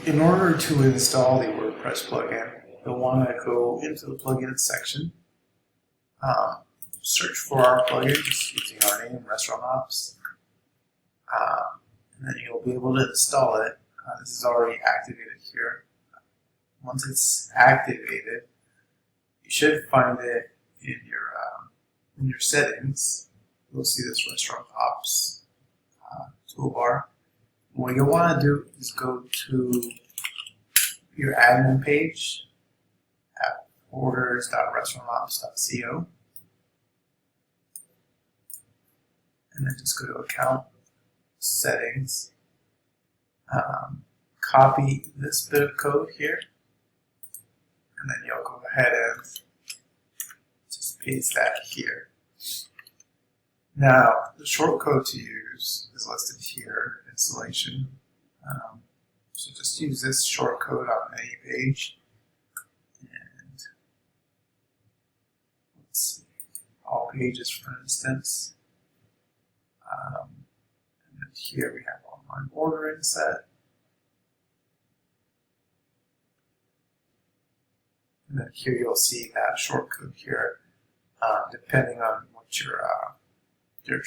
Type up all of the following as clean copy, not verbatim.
In order to install the WordPress plugin, you'll want to go into the plugins section, search for our plugin just using our name, RestaurantOps, and then you'll be able to install it. This is already activated here. Once it's activated, you should find it in your settings. You'll see this RestaurantOps toolbar. What you'll want to do is go to your admin page at orders.restaurantops.co, and then just go to account settings. Copy this bit of code here, and then you'll go ahead and just paste that here. Now, the shortcode to use is listed here, installation. So just use this shortcode on any page. And let's see, all pages, for instance. And then here we have online ordering set. And then here you'll see that shortcode here, depending on what your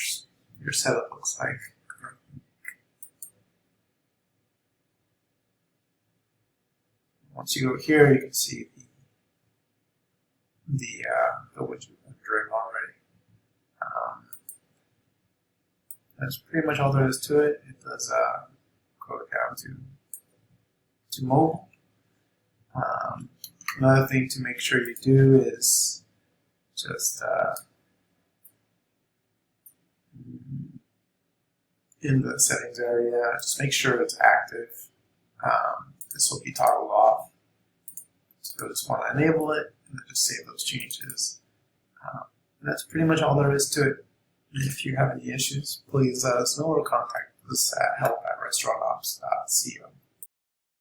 setup looks like. Once you go here, you can see the widget rendering already. That's pretty much all there is to it. It does go down to mobile. Another thing to make sure you do is just in the settings area, just make sure it's active. This will be toggled off. So you'll just want to enable it and then just save those changes. And that's pretty much all there is to it. If you have any issues, please let us know or contact us at help@restaurantops.co.